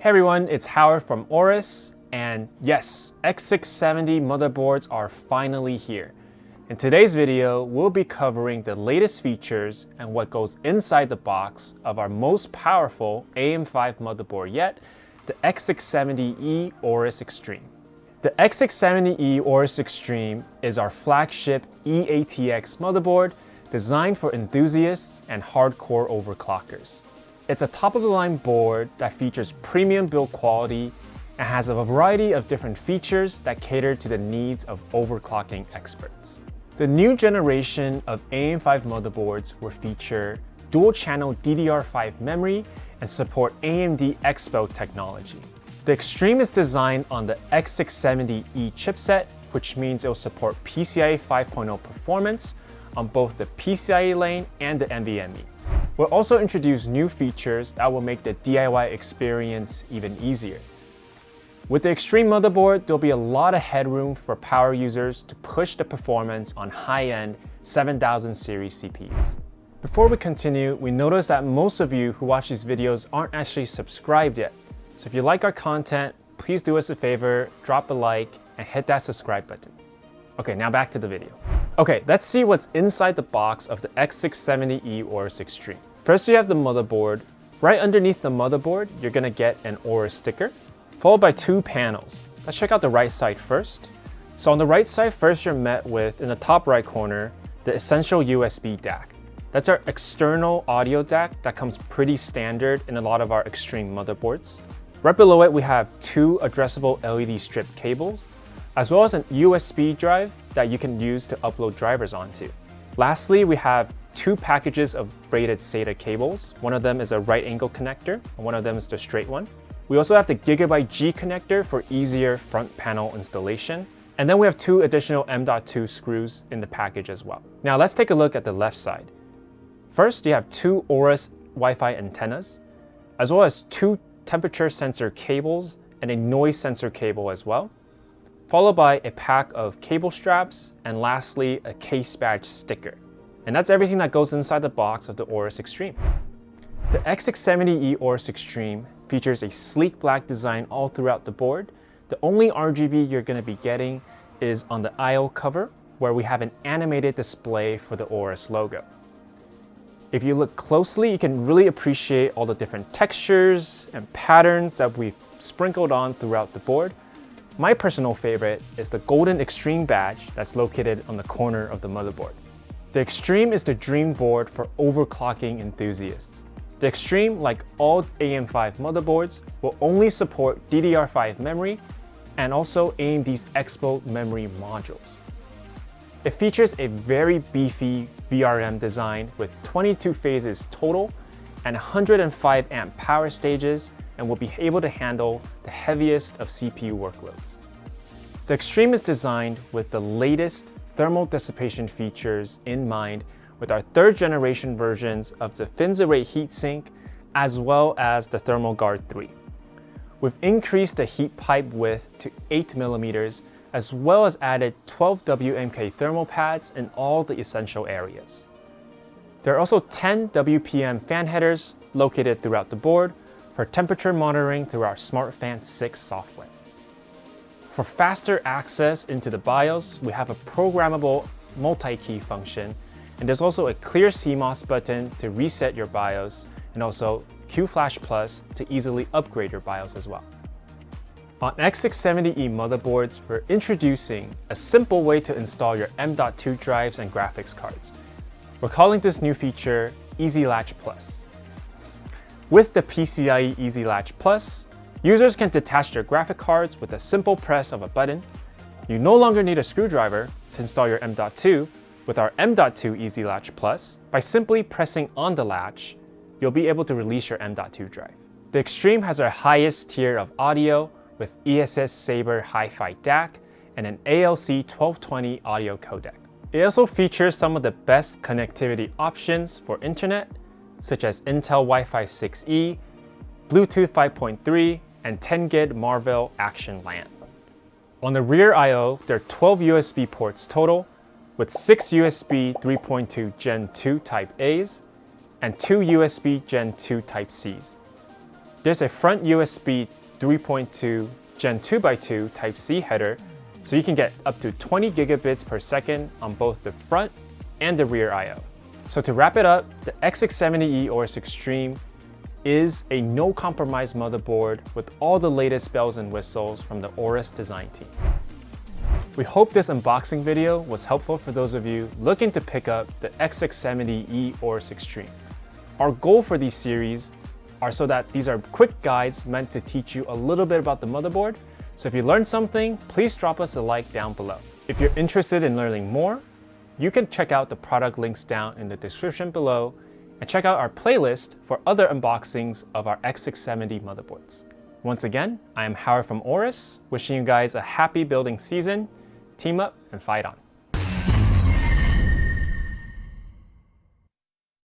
Hey everyone, it's Howard from AORUS, and yes, X670 motherboards are finally here. In today's video, we'll be covering the latest features and what goes inside the box of our most powerful AM5 motherboard yet, the X670E AORUS XTREME. The X670E AORUS XTREME is our flagship eATX motherboard designed for enthusiasts and hardcore overclockers. It's a top-of-the-line board that features premium build quality and has a variety of different features that cater to the needs of overclocking experts. The new generation of AM5 motherboards will feature dual-channel DDR5 memory and support AMD Expo technology. The XTREME is designed on the X670E chipset, which means it will support PCIe 5.0 performance on both the PCIe lane and the NVMe. We'll also introduce new features that will make the DIY experience even easier. With the XTREME motherboard, there'll be a lot of headroom for power users to push the performance on high-end 7000 series CPUs. Before we continue, we noticed that most of you who watch these videos aren't actually subscribed yet. So if you like our content, please do us a favor, drop a like, and hit that subscribe button. Okay, now back to the video. Okay, let's see what's inside the box of the X670E AORUS XTREME. First, you have the motherboard. Right underneath the motherboard, you're gonna get an AORUS sticker, followed by two panels. Let's check out the right side first. So on the right side, first you're met with, in the top right corner, the essential USB DAC. That's our external audio DAC that comes pretty standard in a lot of our XTREME motherboards. Right below it, we have two addressable LED strip cables, as well as an USB drive that you can use to upload drivers onto. Lastly, we have two packages of braided SATA cables. One of them is a right angle connector, and one of them is the straight one. We also have the Gigabyte G connector for easier front panel installation. And then we have two additional M.2 screws in the package as well. Now let's take a look at the left side. First, you have two AORUS Wi-Fi antennas, as well as two temperature sensor cables and a noise sensor cable as well, followed by a pack of cable straps, and lastly, a case badge sticker. And that's everything that goes inside the box of the AORUS XTREME. The X670E AORUS XTREME features a sleek black design all throughout the board. The only RGB you're going to be getting is on the I/O cover, where we have an animated display for the AORUS logo. If you look closely, you can really appreciate all the different textures and patterns that we've sprinkled on throughout the board. My personal favorite is the golden XTREME badge that's located on the corner of the motherboard. The XTREME is the dream board for overclocking enthusiasts. The XTREME, like all AM5 motherboards, will only support DDR5 memory and also AMD's Expo memory modules. It features a very beefy VRM design with 22 phases total and 105 amp power stages, and will be able to handle the heaviest of CPU workloads. The XTREME is designed with the latest thermal dissipation features in mind, with our third generation versions of the FinZarate heatsink, as well as the Thermal Guard 3. We've increased the heat pipe width to 8 millimeters, as well as added 12 WMK thermal pads in all the essential areas. There are also 10 WPM fan headers located throughout the board for temperature monitoring through our SmartFan 6 software. For faster access into the BIOS, we have a programmable multi-key function, and there's also a clear CMOS button to reset your BIOS, and also QFlash Plus to easily upgrade your BIOS as well. On X670E motherboards, we're introducing a simple way to install your M.2 drives and graphics cards. We're calling this new feature Easy Latch Plus. With the PCIe Easy Latch Plus, users can detach their graphic cards with a simple press of a button. You no longer need a screwdriver to install your M.2. With our M.2 Easy Latch Plus, by simply pressing on the latch, you'll be able to release your M.2 drive. The XTREME has our highest tier of audio with ESS Sabre Hi-Fi DAC and an ALC 1220 audio codec. It also features some of the best connectivity options for internet, such as Intel Wi-Fi 6E, Bluetooth 5.3, and 10 gig Marvell Action LAN. On the rear I/O, there are 12 USB ports total, with 6 USB 3.2 Gen 2 Type A's and 2 USB Gen 2 Type C's. There's a front USB 3.2 Gen 2x2 Type-C header, so you can get up to 20 gigabits per second on both the front and the rear I/O. So to wrap it up, the X670E AORUS XTREME is a no-compromise motherboard with all the latest bells and whistles from the AORUS design team. We hope this unboxing video was helpful for those of you looking to pick up the X670E AORUS XTREME. Our goal for these series are so that these are quick guides meant to teach you a little bit about the motherboard. So if you learned something, please drop us a like down below. If you're interested in learning more, you can check out the product links down in the description below and check out our playlist for other unboxings of our X670 motherboards. Once again, I am Howard from AORUS, wishing you guys a happy building season. Team up and fight on.